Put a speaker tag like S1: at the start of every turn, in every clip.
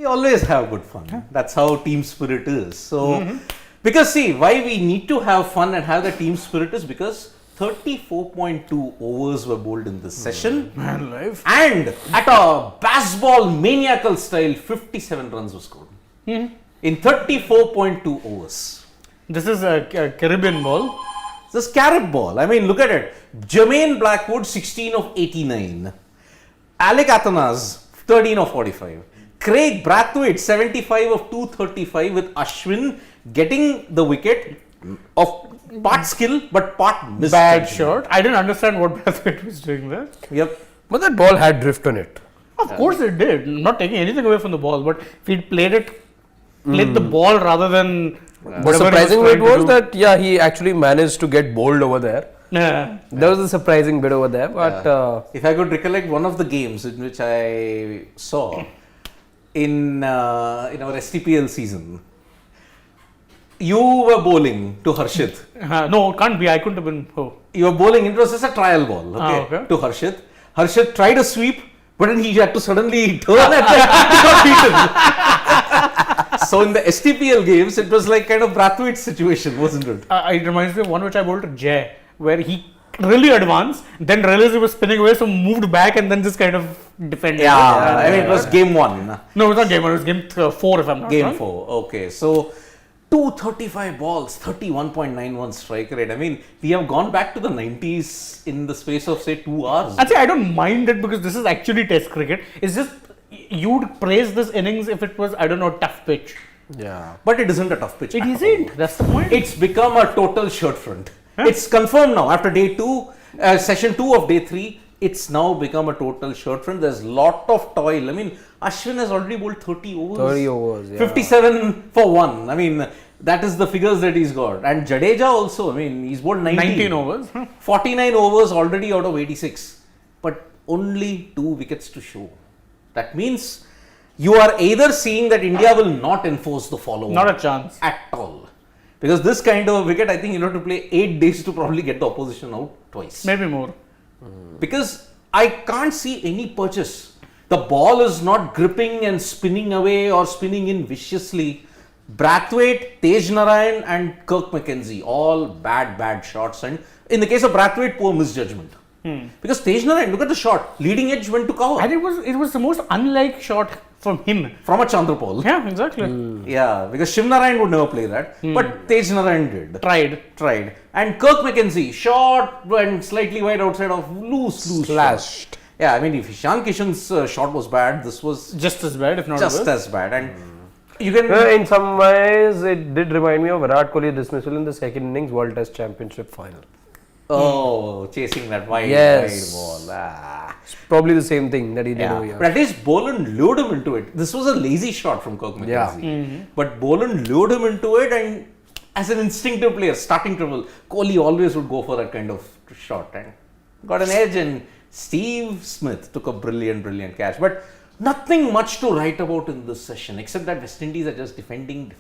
S1: We always have good fun. That's how team spirit is. So, because see, why we need to have fun and have the team spirit is because 34.2 overs were bowled in this session.
S2: Man life.
S1: And at a baseball maniacal style, 57 runs were scored. In 34.2 overs.
S2: This is a Caribbean ball.
S1: This is Carib ball. I mean, look at it. Jermaine Blackwood, 16 of 89. Alec Athanas, 13 of 45. Craig Brathwaite, 75 of 235 with Ashwin getting the wicket of part skill but part miss.
S2: Bad shot. I didn't understand what Brathwaite was doing there.
S1: Yep.
S3: But that ball had drift on it.
S2: Of course it did. Not taking anything away from the ball, but if he'd played the ball rather than
S3: The surprising bit was that, he actually managed to get bowled over there.
S2: Yeah.
S3: There was a surprising bit over there, but
S1: if I could recollect one of the games in which I saw in our STPL season, you were bowling to Harshit.
S2: No, can't be. I couldn't have been. Oh.
S1: You were bowling, it was just a trial ball,
S2: okay.
S1: to Harshit. Harshit tried a sweep, but then he had to suddenly turn and got beaten. So in the STPL games, it was like kind of Brathwaite's situation, wasn't it?
S2: It reminds me of one which I bowled to Jay, where he really advanced, then realized he was spinning away, so moved back and then just kind of defended.
S1: I mean, it was game 1.
S2: No, it was not game 1, it was game 4 if I'm not wrong.
S1: Game 4, okay. So 235 balls, 31.91 strike rate. I mean, we have gone back to the 90s in the space of say 2 hours.
S2: I'd say I don't mind it because this is actually test cricket. It's just, you'd praise this innings if it was, I don't know, tough pitch.
S3: yeah.
S1: But it isn't a tough pitch.
S2: It
S1: at
S2: isn't.
S1: all.
S2: That's the point.
S1: It's become a total shirt front. It's confirmed now after day 2, session 2 of day 3. It's now become a total shirt front. There's lot of toil. I mean, Ashwin has already bowled 30 overs.
S3: 30 overs, yeah.
S1: 57 for 1. I mean, that is the figures that he's got. And Jadeja also, I mean, he's bowled
S2: 19 overs.
S1: 49 overs already out of 86. But only 2 wickets to show. That means you are either seeing that India will not enforce the follow.
S2: Not a chance.
S1: At all. Because this kind of wicket, I think you have to play 8 days to probably get the opposition out twice.
S2: Maybe more.
S1: Because I can't see any purchase. The ball is not gripping and spinning away or spinning in viciously. Brathwaite, Tej Narayan and Kirk McKenzie, all bad shots. And in the case of Brathwaite, poor misjudgment. Because Tej Narayan, look at the shot. Leading edge went to cover.
S2: And it was the most unlike shot from him.
S1: From a Chandrapal.
S2: Yeah, exactly.
S1: Yeah, because Shiv Narayan would never play that. But Tej Narayan did.
S2: Tried.
S1: And Kirk McKenzie, short and slightly wide outside of loose
S3: Slashed.
S1: shot. Yeah, I mean, if Ishan Kishan's shot was bad, this was
S2: Just as bad, if not
S1: just
S2: worse.
S1: as bad. And you can...
S3: In some ways, it did remind me of Virat Kohli dismissal in the second innings World Test Championship final.
S1: Oh, chasing that wide ball.
S3: It's probably the same thing that he did over
S1: But
S3: here.
S1: at least Boland lured him into it. This was a lazy shot from Kirk McKenzie. But Boland lured him into it, and as an instinctive player, starting trouble, Kohli always would go for that kind of shot and got an edge. And Steve Smith took a brilliant catch. But nothing much to write about in this session, except that West Indies are just defending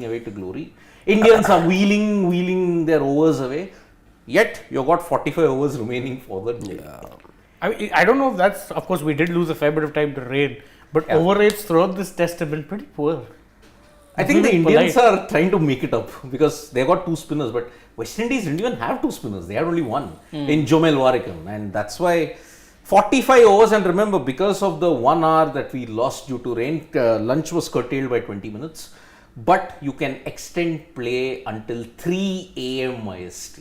S1: away to glory. Indians are wheeling their overs away. Yet, you've got 45 overs remaining for the day.
S2: I don't know if that's, of course, we did lose a fair bit of time to rain, but over rates throughout this test have been pretty poor.
S1: I think the Indians are trying to make it up because they got 2 spinners, but West Indies didn't even have 2 spinners. They had only 1 in Jomel Warrican, and that's why 45 overs. And remember, because of the 1 hour that we lost due to rain, lunch was curtailed by 20 minutes, but you can extend play until 3 a.m. IST.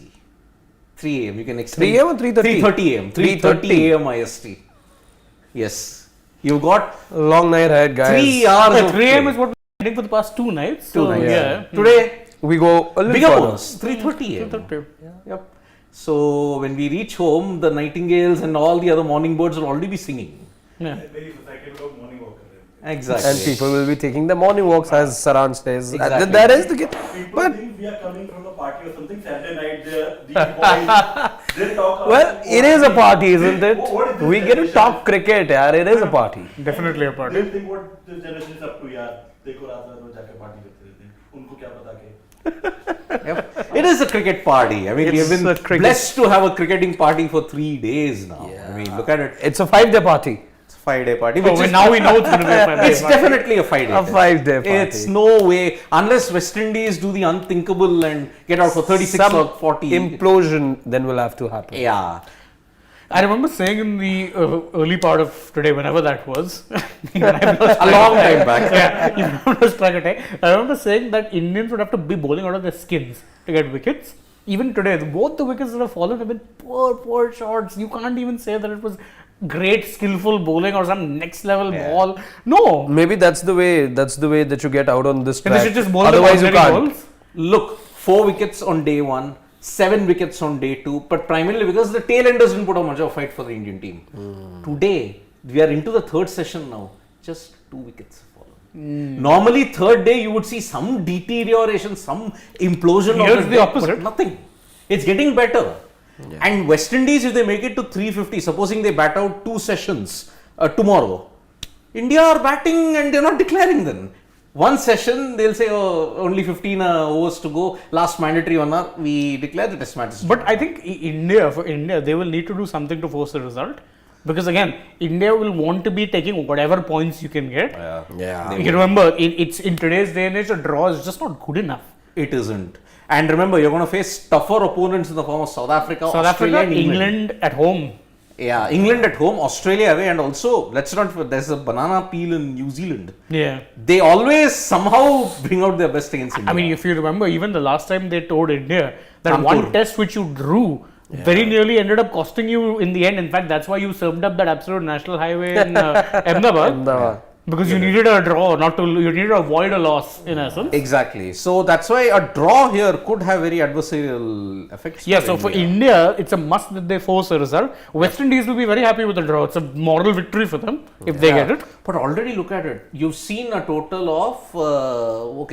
S1: 3 a.m. You can extend
S3: 3 a.m. or 3:30?
S1: 3:30 a.m. 3:30 a.m. IST. Yes. You got
S3: Long night ahead, guys.
S1: 3 hours of
S2: 3 a.m.
S1: play.
S2: is what we're heading for the past 2 nights.
S1: 2 nights.
S2: Yeah.
S1: Today,
S3: We go a little
S1: bigger
S3: further.
S1: bonus, 3:30 a.m.
S2: 2:30.
S1: Yep. So when we reach home, the nightingales and all the other morning birds will already be singing.
S2: Yeah.
S1: Exactly.
S3: And people will be taking the morning walks, as Saran says.
S1: Exactly.
S3: That is the case.
S4: People
S3: But
S4: think we are coming from a party or something. Saturday night, these boys, they talk.
S3: well, it is a party, isn't it?
S4: What is this
S3: We get to
S4: generation?
S3: talk cricket, yaar. It is a party.
S2: Definitely a party.
S4: They think what this generation is up to, यार. देखो रात रात में जाके party करते रहते हैं. उनको क्या पता कि
S1: Yep. It is a cricket party. I mean, we have
S3: It's a
S1: been
S3: cricket-
S1: blessed to have a cricketing party for 3 days now. I mean, look at it.
S3: It's a 5-day party.
S1: It's a 5-day party.
S2: Oh,
S1: Which is,
S2: now we know it's going to be a 5-day
S1: it's
S2: party.
S1: definitely a 5-day.
S3: A 5-day party.
S1: It's no way, unless West Indies do the unthinkable and get out for 36
S3: Some
S1: or 40.
S3: implosion then will have to happen.
S1: Yeah.
S2: I remember saying in the early part of today, whenever that was,
S1: A long time back.
S2: yeah, you know, lost track of time. I remember saying that Indians would have to be bowling out of their skins to get wickets. Even today, both the wickets that have fallen have been poor shots. You can't even say that it was great skillful bowling or some next level ball. No.
S3: Maybe that's the way that you get out on this
S2: They
S3: track.
S2: should just bowl
S3: Otherwise
S2: the
S3: you
S2: ordinary
S3: can't.
S2: balls.
S1: Look, 4 wickets on day 1, 7 wickets on day 2, but primarily because the tail enders didn't put up much of a fight for the Indian team. Today, we are into the 3rd session now. Just 2 wickets have fallen. Normally, 3rd day, you would see some deterioration, some implosion
S2: Here's
S1: of
S2: the
S1: deck,
S2: opposite.
S1: but nothing. It's getting better. And West Indies, if they make it to 350, supposing they bat out 2 sessions tomorrow, India are batting and they're not declaring then. One session, they'll say, oh, only 15 overs to go, last mandatory 1 hour, we declare the test matches.
S2: But I think for India, they will need to do something to force the result. Because again, India will want to be taking whatever points you can get.
S3: Yeah.
S2: You remember, it's in today's day and age, a draw is just not good enough.
S1: It isn't. And remember, you're going to face tougher opponents in the form of South Africa, Australia, and
S2: England at home.
S1: Yeah, England at home, Australia away, and also, let's not forget, there's a banana peel in New Zealand.
S2: Yeah.
S1: They always somehow bring out their best against India.
S2: I mean, if you remember, even the last time they toured India, that
S1: Kanpur.
S2: one test which you drew very nearly ended up costing you in the end. In fact, that's why you served up that absolute national highway in Ahmedabad. Because you needed a draw, you needed to avoid a loss in essence.
S1: Exactly. So that's why a draw here could have very adversarial effects.
S2: Yeah, so for India, it's a must that they force a result. West Indies will be very happy with the draw. It's a moral victory for them if they get it.
S1: But already look at it. You've seen a total of,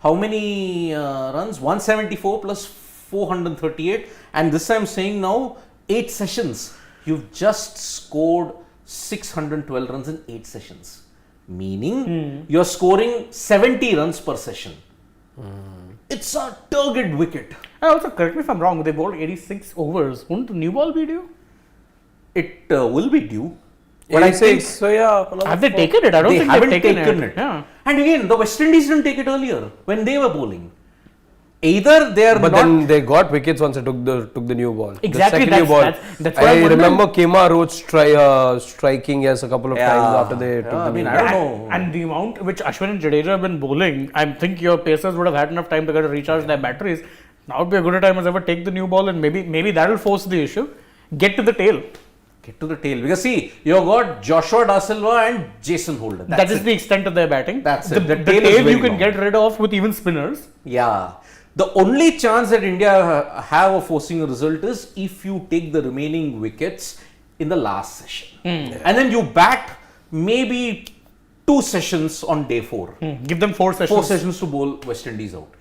S1: how many runs? 174 plus 438. And this I'm saying now, 8 sessions. You've just scored 612 runs in 8 sessions. Meaning, you're scoring 70 runs per session. It's a target wicket.
S2: And also, correct me if I'm wrong, they bowled 86 overs. Won't the new ball be due?
S1: It will be due. But I think
S3: 86, so yeah.
S2: Have they taken it? I don't
S1: they
S2: think
S1: haven't
S2: they've taken
S1: taken it.
S2: Yeah.
S1: And again, the West Indies didn't take it earlier when they were bowling. Either they are
S3: But
S1: not.
S3: then they got wickets once they took the new ball.
S2: Exactly,
S3: The second new ball.
S2: that's what
S3: I
S2: I'm wondering.
S3: remember Kema Roach striking a couple of times after they took the
S1: I mean,
S3: new
S1: I don't know.
S2: And the amount which Ashwin and Jadeja have been bowling, I think your pacers would have had enough time to get to recharge their batteries. Now would be a good time as ever take the new ball and maybe that will force the issue. Get to the tail.
S1: Get to the tail. Because see, you've got Joshua Da Silva and Jason Holder.
S2: That is the extent of their batting.
S1: That's
S2: the,
S1: it. The
S2: The
S1: tail is
S2: tail
S1: very
S2: you can
S1: long.
S2: get rid of with even spinners.
S1: Yeah. The only chance that India have of forcing a result is if you take the remaining wickets in the last session. And then you bat maybe 2 sessions on day 4.
S2: Give them 4 sessions.
S1: 4 sessions to bowl West Indies out.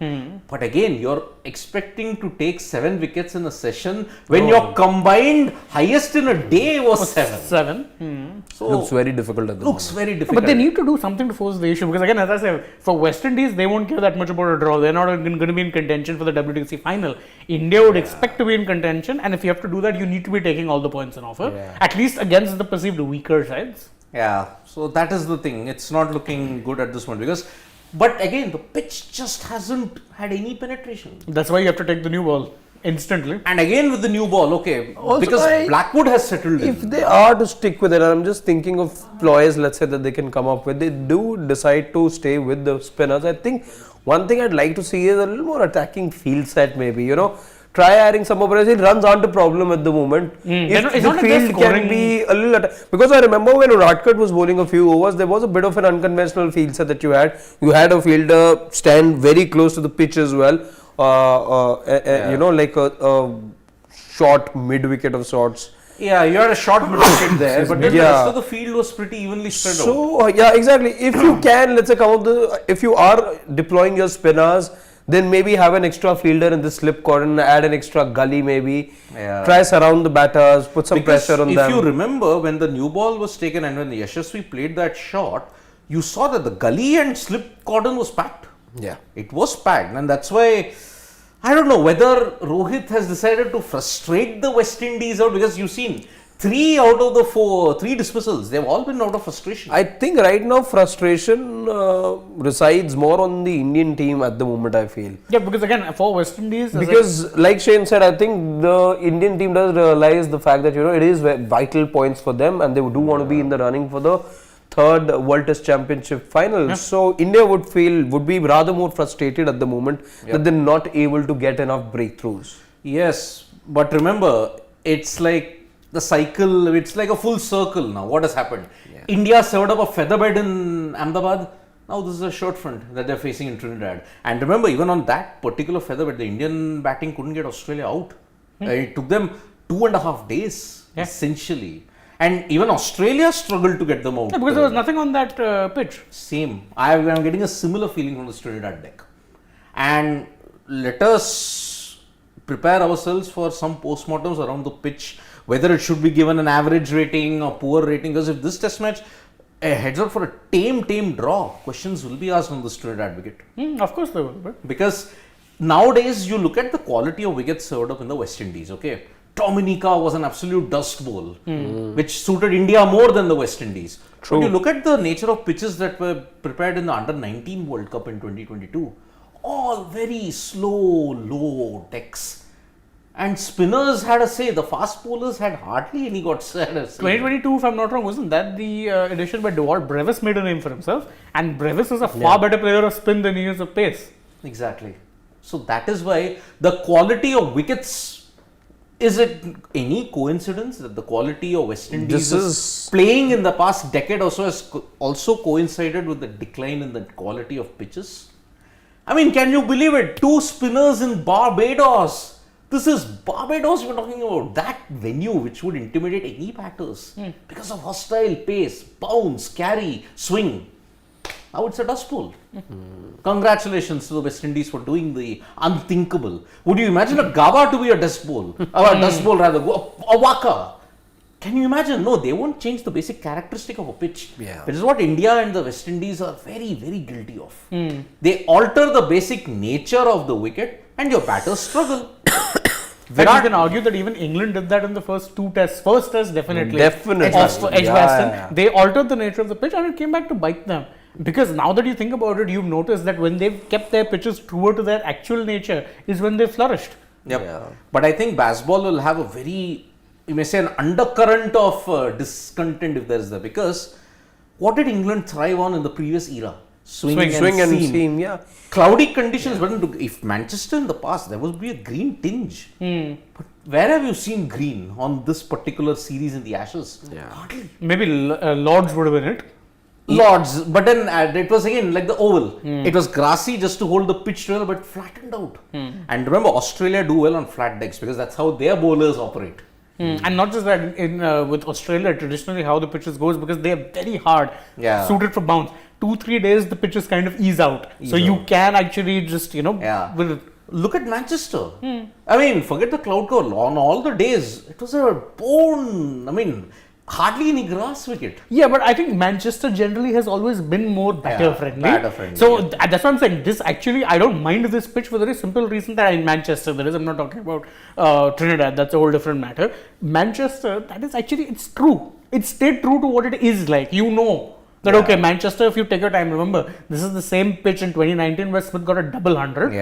S1: But again, you're expecting to take 7 wickets in a session when your combined highest in a day was 7.
S2: 7.
S1: So
S3: Looks very difficult at the
S1: looks
S3: moment.
S1: very difficult.
S2: But they need to do something to force the issue because again, as I say, for West Indies, they won't care that much about a draw. They're not going to be in contention for the WTC final. India would expect to be in contention, and if you have to do that, you need to be taking all the points in offer, at least against the perceived weaker sides.
S1: Yeah, so that is the thing. It's not looking good at this point because, but again, the pitch just hasn't had any penetration.
S2: That's why you have to take the new ball instantly.
S1: And again with the new ball,
S3: Also,
S1: because Blackwood has settled
S3: If
S1: in.
S3: they are to stick with it, I'm just thinking of ploys, let's say, that they can come up with. They do decide to stay with the spinners. I think one thing I'd like to see is a little more attacking field set, maybe. Try adding some more players. Runs aren't a problem at the moment. If
S2: It's
S3: the
S2: not like they're
S3: field can
S2: scoring-
S3: be a little because I remember when Brathwaite was bowling a few overs, there was a bit of an unconventional field set that you had. You had a fielder stand very close to the pitch as well. Like a short mid wicket of sorts.
S1: Yeah, you had a short mid wicket there, but then the
S3: Yeah.
S1: rest of the field was pretty evenly spread out.
S3: So exactly. If you can, let's say, if you are deploying your spinners, then maybe have an extra fielder in the slip cordon, add an extra gully maybe.
S1: Yeah.
S3: Try surround the batters, put some
S1: Because
S3: pressure on
S1: if
S3: them.
S1: you remember, when the new ball was taken and when the Yashasvi played that shot, you saw that the gully and slip cordon was packed.
S3: Yeah.
S1: It was packed, and that's why I don't know whether Rohit has decided to frustrate the West Indies out because you've seen 3 out of the 3 dismissals, they've all been out of frustration.
S3: I think right now frustration resides more on the Indian team at the moment, I feel.
S2: Yeah, because again, for West Indies,
S3: Because like Shane said, I think the Indian team does realize the fact that, you know, it is vital points for them and they do want to be in the running for the third World Test Championship final. So India would be rather more frustrated at the moment that they're not able to get enough breakthroughs.
S1: Yes, but remember, it's like the cycle, it's like a full circle now. What has happened? India served up a featherbed in Ahmedabad. Now this is a short front that they're facing in Trinidad. And remember, even on that particular featherbed, the Indian batting couldn't get Australia out. It took them 2.5 days, essentially. And even Australia struggled to get them out.
S2: yeah, because there was nothing on that pitch.
S1: Same. I'm getting a similar feeling from the Trinidad deck. And let us prepare ourselves for some postmortems around the pitch, whether it should be given an average rating or poor rating. Because if this test match heads out for a tame draw, questions will be asked on this Trinidad wicket.
S2: Of course they will. But
S1: Because nowadays you look at the quality of wickets served up in the West Indies, okay? Dominica was an absolute dust bowl, which suited India more than the West Indies. But you look at the nature of pitches that were prepared in the Under-19 World Cup in 2022, all very slow, low decks. And spinners had a say. The fast bowlers had hardly any got had a say.
S2: 2022, if I'm not wrong, wasn't that the edition where Dewalt Brevis made a name for himself? And Brevis is a far better player of spin than he is of pace.
S1: Exactly. So that is why the quality of wickets. Is it any coincidence that the quality of West Indies is playing in the past decade or so has also coincided with the decline in the quality of pitches? I mean, can you believe it? 2 spinners in Barbados. This is Barbados we're talking about. That venue which would intimidate any batters because of hostile pace, bounce, carry, swing. Now it's a dust bowl. Congratulations to the West Indies for doing the unthinkable. Would you imagine a Gaba to be a dust bowl? Or a dust bowl rather, a Waka? Can you imagine? No, they won't change the basic characteristic of a pitch. Which is what India and the West Indies are very, very guilty of. They alter the basic nature of the wicket and your batters struggle.
S2: But you can argue that even England did that in the first 2 tests. First test, definitely.
S3: Definitely.
S2: Edgbaston. They altered the nature of the pitch and it came back to bite them. Because now that you think about it, you've noticed that when they've kept their pitches truer to their actual nature is when they flourished.
S1: But I think baseball will have a very, you may say, an undercurrent of discontent if there is there. Because what did England thrive on in the previous era? Swing and seam. Cloudy conditions. If Manchester in the past, there would be a green tinge. But where have you seen green on this particular series in the Ashes? Hardly.
S2: Maybe Lords would have been it.
S1: Lords, but then it was again like the oval. It was grassy just to hold the pitch well, but flattened out. And remember, Australia do well on flat decks because that's how their bowlers operate.
S2: And not just that, with Australia, traditionally how the pitches goes because they are very hard, suited for bounce. 2-3 days the pitches kind of ease out. So you can actually just,
S1: Look at Manchester. I mean, forget the cloud cover. On all the days, it was a bone, hardly any grass wicket.
S2: Yeah, but I think Manchester generally has always been more batter friendly. So that's what I'm saying. This actually, I don't mind this pitch for the very simple reason that in Manchester, I'm not talking about Trinidad, that's a whole different matter. Manchester, that is actually, it's true. It stayed true to what it is like. That okay, Manchester, if you take your time, remember, this is the same pitch in 2019 where Smith got a double 100.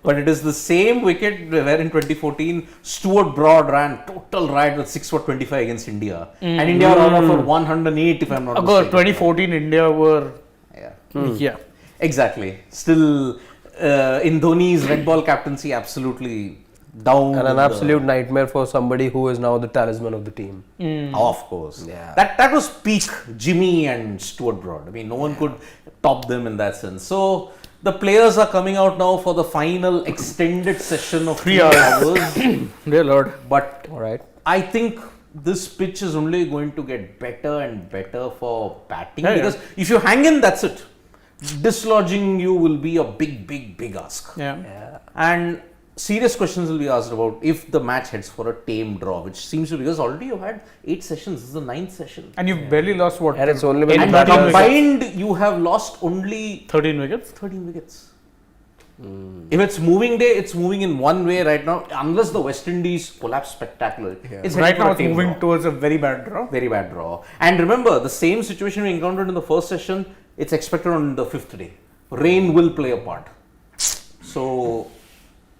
S1: But it is the same wicket where in 2014 Stuart Broad ran total riot with 6 for 25 against India. And India were all for 108 if I'm not mistaken.
S2: 2014 India were...
S1: Exactly. Still in Dhoni's red ball captaincy, absolutely down.
S3: And an absolute nightmare for somebody who is now the talisman of the team.
S1: Of course. That was peak Jimmy and Stuart Broad. No one could top them in that sense. So the players are coming out now for the final extended session of 3 hours.
S2: Dear Lord.
S1: But I think this pitch is only going to get better and better for batting because if you hang in, that's it. Dislodging you will be a big ask. And serious questions will be asked about if the match heads for a tame draw, which seems to be because already you've had 8 sessions. This is the 9th session.
S2: And you've barely lost what?
S3: And it's only been
S1: combined, you have lost only
S2: 13 wickets.
S1: 13 wickets. If it's moving day, it's moving in one way right now. Unless the West Indies collapse spectacularly, it's
S2: Right
S1: heading for
S2: now
S1: a
S2: it's
S1: team
S2: moving
S1: draw.
S2: towards a very bad draw.
S1: Very bad draw. And remember, the same situation we encountered in the first session, it's expected on the 5th day. Rain will play a part. So,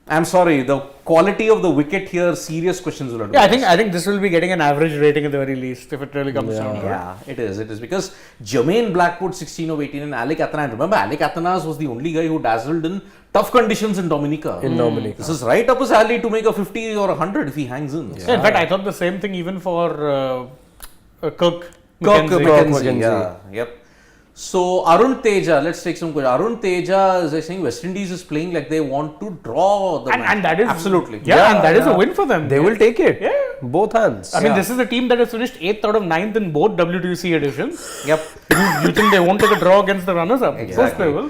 S1: I'm sorry, the quality of the wicket here, serious questions will have to
S2: Yeah,
S1: be asked.
S2: I think this will be getting an average rating at the very least if it really comes down to it.
S1: Yeah, it is because Jermaine Blackwood 16 of 18 and Alec Athana. Remember, Alec Athanas was the only guy who dazzled in tough conditions in Dominica.
S3: Dominica.
S1: This is right up his alley to make a 50 or 100 if he hangs in.
S2: Yeah, in fact, I thought the same thing even for Kirk
S1: Kirk
S2: McKenzie.
S1: McKenzie. Yeah, yep. So Arun Teja, let's take some questions. Arun Teja is saying West Indies is playing like they want to draw the match.
S2: And that is
S1: absolutely.
S2: Yeah, and that is a win for them.
S3: They will take it.
S2: Yeah.
S3: Both hands.
S2: I mean, this is a team that has finished 8th out of 9th in both WTC editions.
S1: Yep.
S2: You think they won't take a draw against the runners-up? Of course they will.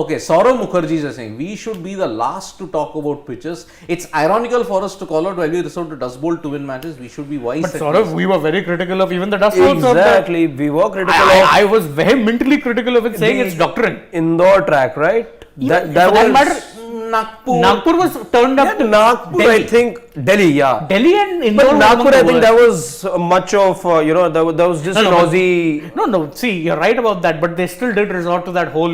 S1: Okay, Saurav Mukherjee is saying we should be the last to talk about pitches. It's ironical for us to call out while we resort to Dust Bowl to win matches. We should be wise.
S2: But
S1: at
S2: Saurav,
S1: least.
S2: we were very critical of even the Dust Bowls.
S3: Exactly. We were critical of
S2: I was vehemently critical of it, saying it's doctrine.
S3: indoor track, right?
S2: For that matter,
S1: Nagpur.
S2: Nagpur was turned up to
S3: Nagpur,
S2: Delhi.
S3: I think Delhi, yeah.
S2: Delhi and Indore.
S3: But
S2: were
S3: Nagpur,
S2: among
S3: I
S2: the
S3: think
S2: worst.
S3: that was much of that was just an Aussie.
S2: No, see, you're right about that, but they still did resort to that whole,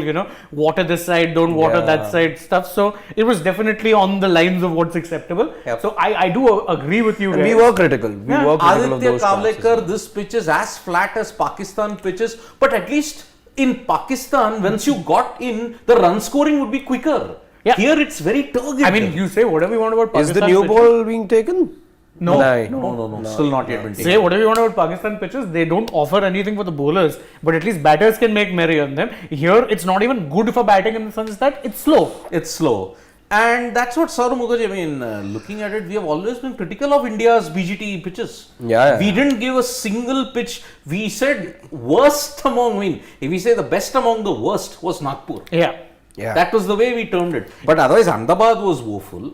S2: water this side, don't water that side stuff. So it was definitely on the lines of what's acceptable.
S1: Yep.
S2: So I do agree with you
S3: And
S2: guys.
S3: we were critical. We were critical of
S1: Aditya
S3: those tracks.
S1: Kavlekar, this pitch is as flat as Pakistan pitches, but at least in Pakistan, once you got in, the run scoring would be quicker.
S2: Yeah.
S1: Here it's very turgid.
S2: I mean, you say whatever you want about
S3: Is
S2: Pakistan
S3: the new
S2: pitches.
S3: ball being taken?
S2: No.
S1: No, still not yet been
S2: Say
S1: taken.
S2: whatever you want about Pakistan pitches, they don't offer anything for the bowlers, but at least batters can make merry on them. Here, it's not even good for batting in the sense that it's slow.
S1: It's slow. And that's what Saurav Mukherjee, looking at it, we have always been critical of India's BGT pitches.
S3: Yeah.
S1: We didn't give a single pitch. We said worst among, if we say the best among the worst was Nagpur.
S2: Yeah.
S3: Yeah.
S1: That was the way we termed it. But otherwise, Ahmedabad was woeful.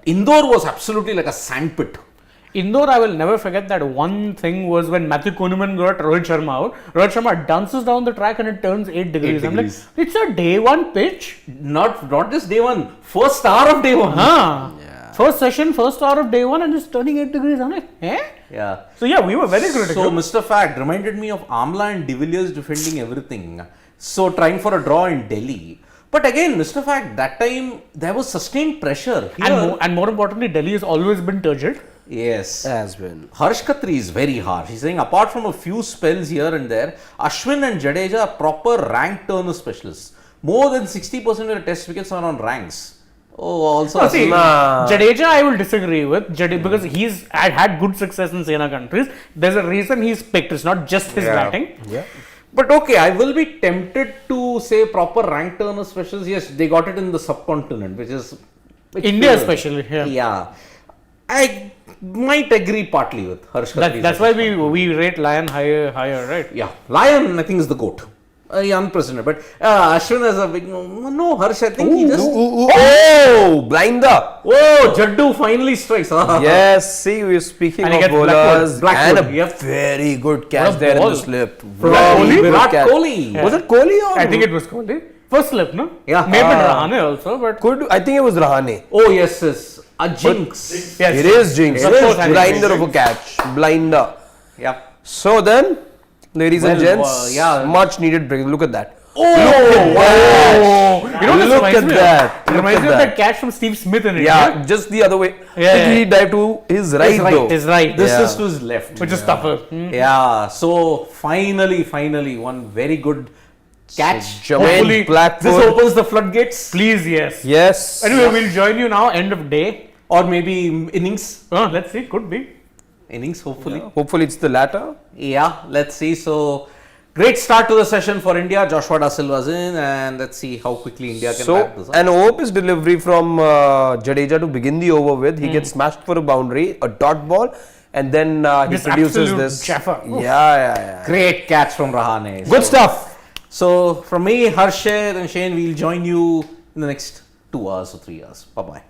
S1: Indore was absolutely like a sandpit.
S2: Indore, I will never forget that one thing was when Matthew Kuhneman got Rohit Sharma out. Rohit Sharma dances down the track and it turns 8 degrees. I'm like, it's a day one pitch.
S1: Not just day one, first hour of day one.
S2: First session, first hour of day one, and it's turning 8 degrees. I'm like, eh?
S1: Yeah.
S2: So yeah, we were very critical.
S1: So Mr. Fact reminded me of Amla and De Villiers defending everything. So trying for a draw in Delhi. But again, Mr. Fact, that time there was sustained pressure. Here,
S2: and more importantly, Delhi has always been turgid.
S1: yes.
S3: Has been.
S1: Harsh Khatri is very harsh. He's saying apart from a few spells here and there, Ashwin and Jadeja are proper rank turner specialists. More than 60% of the test wickets are on ranks. Oh, also
S2: No, see,
S3: Nah.
S2: Jadeja, I will disagree with because he's had good success in Sena countries. There's a reason he's picked. It's not just his batting.
S3: Yeah.
S1: But okay, I will be tempted to say proper rank turner specials. Yes, they got it in the subcontinent, which
S2: India
S1: fair.
S2: especially. Yeah.
S1: Yeah. I might agree partly with Harsh Khatri's
S2: That's why
S1: assessment.
S2: we rate Lion higher, right?
S1: Yeah, Lion I think is the GOAT. Unprecedented. But Ashwin has a big no. Harsh, I think he just.
S3: Oh, blinder.
S1: Oh, Jaddu finally strikes.
S3: Yes, see, we're speaking
S2: And he
S3: of
S2: gets
S3: bowlers.
S1: Blackwood,
S3: And a
S1: yep.
S3: very good catch
S2: What a
S3: there in
S2: ball.
S3: the slip.
S1: Kohli?
S3: Very good
S1: Virat
S3: catch.
S1: Kohli.
S3: Was it Kohli or?
S2: I think it was Kohli. First slip, no?
S1: Yeah.
S2: Maybe Rahane also, but
S3: I think it was Rahane.
S1: Oh yes. A jinx.
S2: yes.
S3: It is jinx.
S2: Of
S3: It
S2: course,
S3: is
S2: I think
S3: blinder
S2: it's
S3: of a catch. Blinder.
S1: Yeah.
S3: So then, ladies and
S1: Well,
S3: gents,
S1: yeah.
S3: much needed break. Look at that.
S2: Oh, you know, this
S3: Look
S2: reminds
S3: at
S2: me
S3: that.
S2: Of,
S3: Look
S2: reminds
S3: at
S2: me of
S3: that.
S2: that catch from Steve Smith in India.
S3: Yeah, just the other way.
S2: Yeah,
S3: Did he
S2: yeah.
S3: dive to his right though?
S2: His right.
S1: This
S3: Yeah.
S1: is to his left.
S2: Which is tougher.
S1: Yeah. So finally, one very good catch.
S3: Jermaine
S2: Hopefully,
S3: Blackwood.
S1: This opens the floodgates.
S2: Please, yes.
S3: Yes.
S2: Anyway, we'll join you now, end of day.
S1: Or maybe innings.
S2: Let's see, could be.
S1: Innings, hopefully.
S3: Hopefully it's the latter.
S1: Yeah, let's see. So, great start to the session for India. Joshua Da Silva's in, and let's see how quickly India can wrap this
S3: So,
S1: up.
S3: an Opus delivery from Jadeja to begin the over with. He gets smashed for a boundary, a dot ball, and then he
S2: This
S3: produces
S2: absolute
S3: this.
S2: chaffer. Oof.
S3: Yeah.
S1: Great catch from Rahane.
S3: Good stuff.
S1: So, from me, Harshad and Shane, we'll join you in the next 2 hours or 3 hours. Bye bye.